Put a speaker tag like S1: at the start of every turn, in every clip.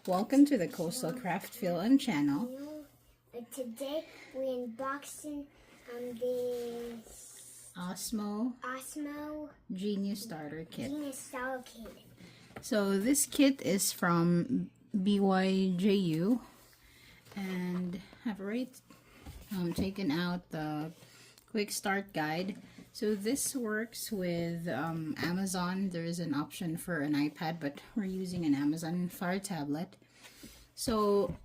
S1: Welcome to the CoastalCraftFilAm channel.
S2: Today we're unboxing this
S1: OSMO Genius Starter Kit. So this kit is from BYJU, and I've already taken out the quick start guide. So this works with Amazon. There is an option for an iPad, but we're using an Amazon Fire tablet. So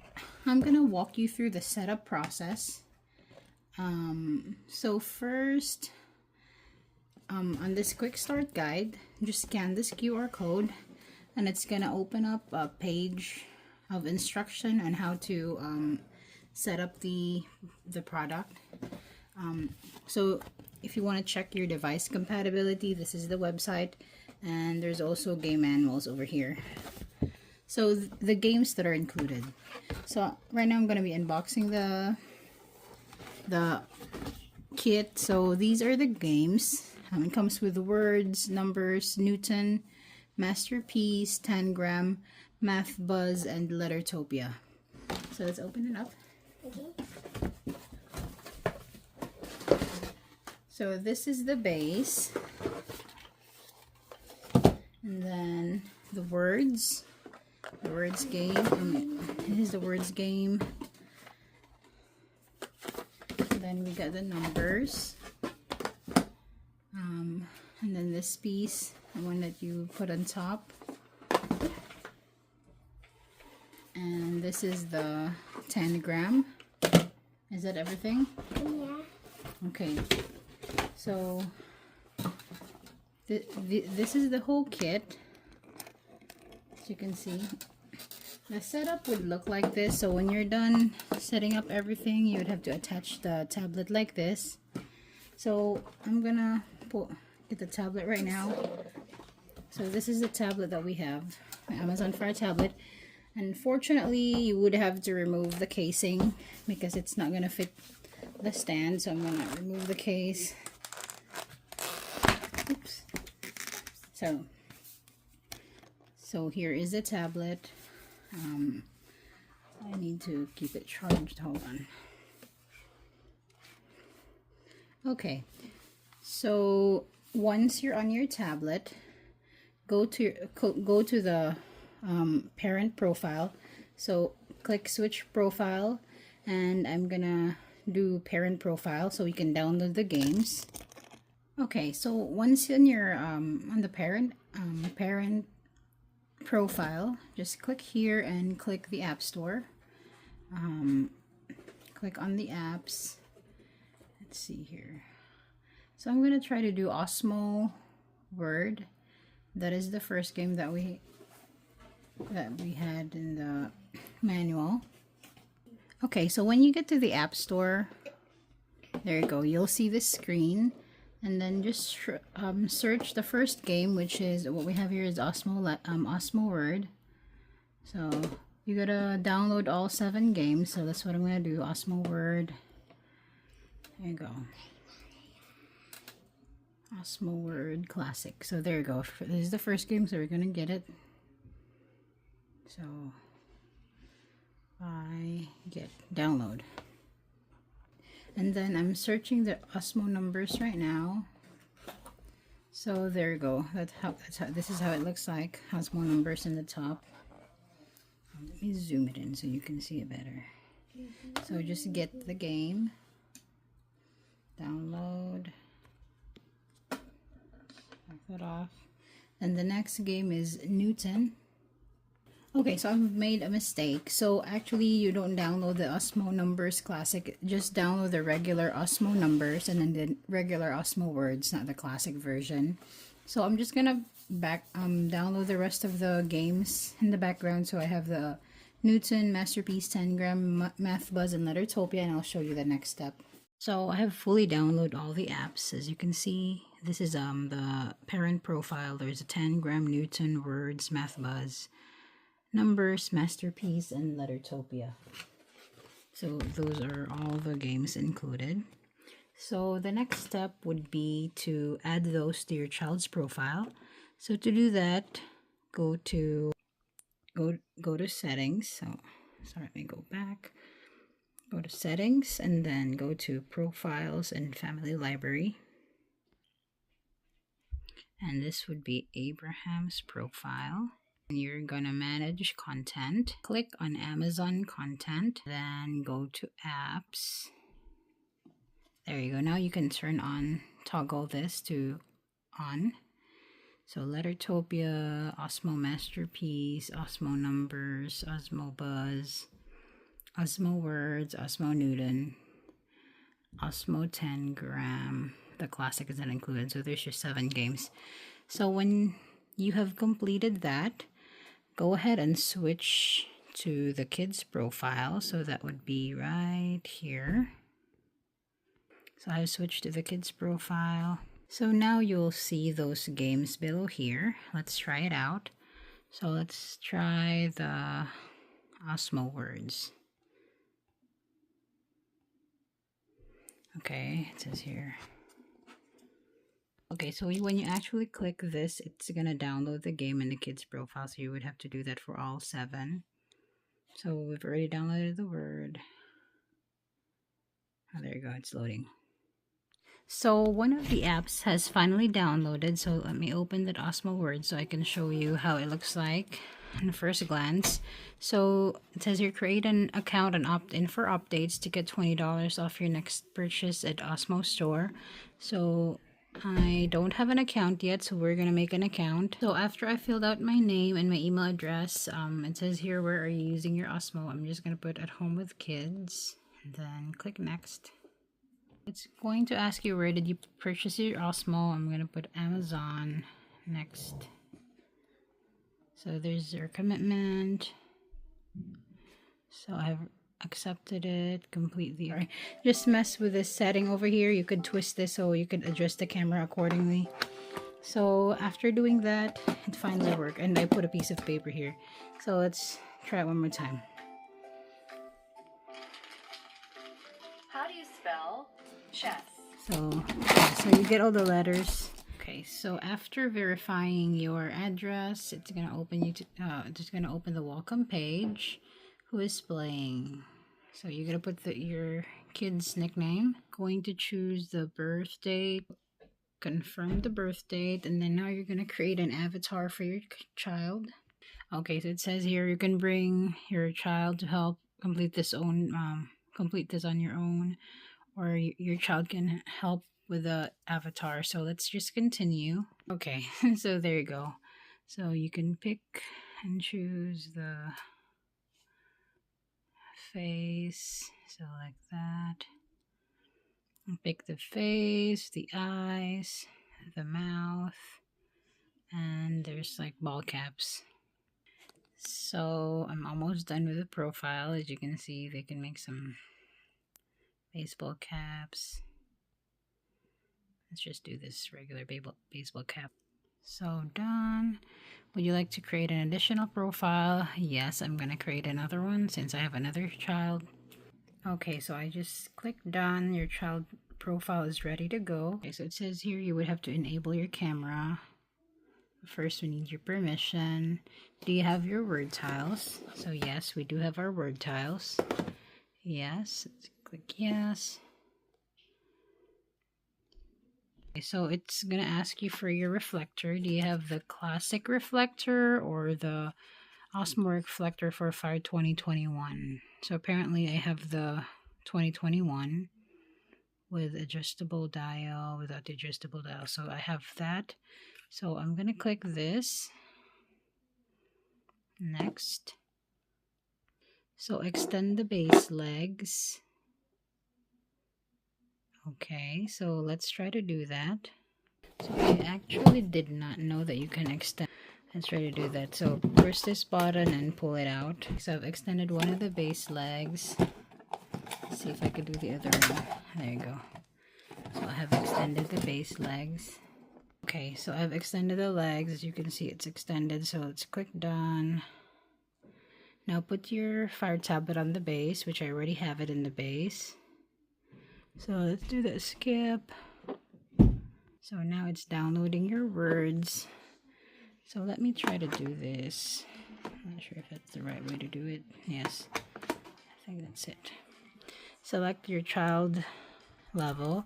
S1: I'm gonna walk you through the setup process. So first, on this quick start guide, just scan this QR code, and it's gonna open up a page of instruction on how to set up the product. So if you want to check your device compatibility, this is the website, and there's also game manuals over here. So the games that are included. So right now I'm going to be unboxing the kit. So these are the games. It comes with words, numbers, Newton, Masterpiece, Tangram, Math Buzz, and Lettertopia. So let's open it up.
S2: Okay.
S1: So this is the base, and then the words game. This is the words game. And then we got the numbers, and then this piece, the one that you put on top, and this is the Tangram. Is that everything?
S2: Yeah.
S1: Okay. So this is the whole kit. As you can see, the setup would look like this. So when you're done setting up everything, you would have to attach the tablet like this. So I'm gonna get the tablet right now. So this is the tablet that we have, my Amazon Fire tablet. Unfortunately, you would have to remove the casing because it's not gonna fit the stand. So I'm gonna remove the case. Oops. So here is the tablet. I need to keep it charged. Hold on. Okay. So once you're on your tablet, go to the parent profile. So click switch profile, and I'm gonna do parent profile so we can download the games. Okay, so once on your on the parent profile, just click here and click the App Store. Click on the apps. Let's see here. So I'm gonna try to do OSMO Word. That is the first game that we had in the manual. Okay, so when you get to the App Store, there you go. You'll see this screen. And then just search the first game, which is what we have here is OSMO Word. So you gotta download all 7 games. So that's what I'm gonna do. OSMO Word. There you go. OSMO Word Classic. So there you go. This is the first game, so we're gonna get it. So I get download. And then I'm searching the OSMO numbers right now. So there you go. This is how it looks like. OSMO numbers in the top. Let me zoom it in so you can see it better. So just get the game. Download. Back that off. And the next game is Newton. Okay, so I've made a mistake. So actually you don't download the OSMO Numbers Classic. Just download the regular OSMO numbers and then the regular OSMO words, not the classic version. So I'm just gonna download the rest of the games in the background. So I have the Newton, Masterpiece, Tangram, Math Buzz, and Lettertopia, and I'll show you the next step. So I have fully downloaded all the apps. As you can see, this is the parent profile. There's a Tangram, Newton, Words, Math Buzz, Numbers, Masterpiece, and Lettertopia. So those are all the games included. So the next step would be to add those to your child's profile. So to do that, go to go to settings. So let me go back. Go to settings and then go to profiles and family library. And this would be Abraham's profile. And you're gonna manage content. Click on Amazon content, then go to apps. There you go. Now you can toggle this to on. So Lettertopia, Osmo Masterpiece, Osmo Numbers, Osmo Buzz, Osmo Words, Osmo Newton, Osmo 10 gram. The classic isn't included, so there's your 7 games. So when you have completed that, go ahead and switch to the kids profile. So that would be right here. So I've switched to the kids profile. So now you'll see those games below here. Let's try it out. So let's try the Osmo Words. Okay, it says here. Okay, so when you actually click this, it's gonna download the game in the kids profile. So you would have to do that for all 7. So we've already downloaded the word. Oh, there you go, it's loading. So one of the apps has finally downloaded. So let me open that Osmo Word so I can show you how it looks like in first glance. So it says here, create an account and opt in for updates to get $20 off your next purchase at Osmo Store. So I don't have an account yet, so we're gonna make an account. So after I filled out my name and my email address, it says here, where are you using your Osmo? I'm just gonna put at home with kids, and then click next. It's going to ask you, where did you purchase your Osmo? I'm gonna put Amazon. Next. So there's your commitment. So I've accepted it completely. All right, just mess with this setting over here. You could twist this so you could adjust the camera accordingly. So after doing that, it finally worked, and I put a piece of paper here. So let's try it one more time.
S3: How do you spell chess?
S1: So you get all the letters. Okay, so after verifying your address, it's gonna open open the welcome page. Who is playing? So you're gonna put your kid's nickname. Going to choose the birth date, confirm the birth date, and then now you're gonna create an avatar for your child. Okay, so it says here you can bring your child to help complete this on your own, or your child can help with the avatar. So let's just continue. Okay, so there you go. So you can pick and choose the face. So like that. Pick the face, the eyes, the mouth, and there's like ball caps. So I'm almost done with the profile. As you can see, they can make some baseball caps. Let's just do this regular baseball cap. So done. Would you like to create an additional profile? Yes, I'm going to create another one since I have another child. Okay, so I just clicked done. Your child profile is ready to go. Okay, so it says here you would have to enable your camera. First, we need your permission. Do you have your word tiles? So yes, we do have our word tiles. Yes, let's click yes. Okay, so it's gonna ask you for your reflector. Do you have the classic reflector or the Osmo reflector for Fire 2021? So apparently I have the 2021 with adjustable dial, without the adjustable dial. So I have that. So I'm gonna click this. Next. So extend the base legs. Okay, so let's try to do that. So I actually did not know that you can extend. Let's try to do that. So push this button and pull it out. So I've extended one of the base legs. Let's see if I could do the other one. There you go. So I have extended the base legs. Okay, so I've extended the legs. As you can see, it's extended. So let's click done. Now put your fire tablet on the base, which I already have it in the base. So let's do the skip. So now it's downloading your words. So let me try to do this. I'm not sure if that's the right way to do it. Yes, I think that's it. Select your child level.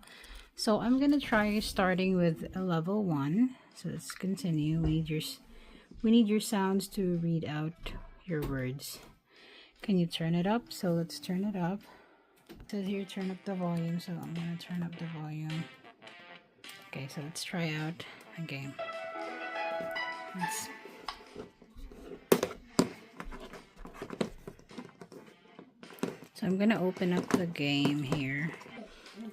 S1: So I'm gonna try starting with a level 1. So let's continue. We need your sounds to read out your words. Can you turn it up? So let's turn it up. It says here turn up the volume, so I'm gonna turn up the volume. Okay, so let's try out a game. So I'm gonna open up the game here.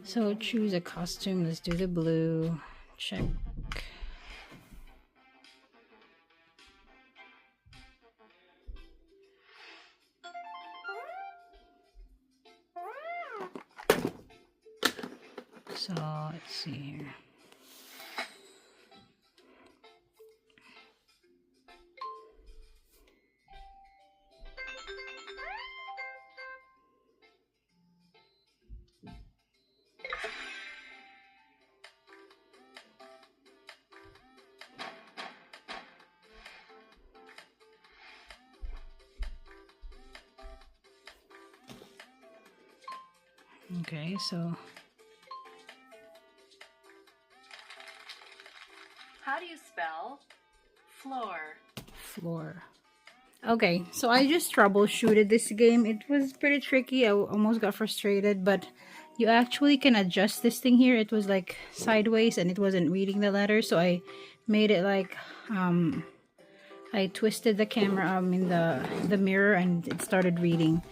S1: So choose a costume. Let's do the blue. Check. So let's see here. Okay, so
S3: How do you spell floor?
S1: floor. Okay, so I just troubleshooted this game. It was pretty tricky. I almost got frustrated, but you actually can adjust this thing here. It was like sideways and it wasn't reading the letters, so I made it like I twisted the camera in the mirror and it started reading.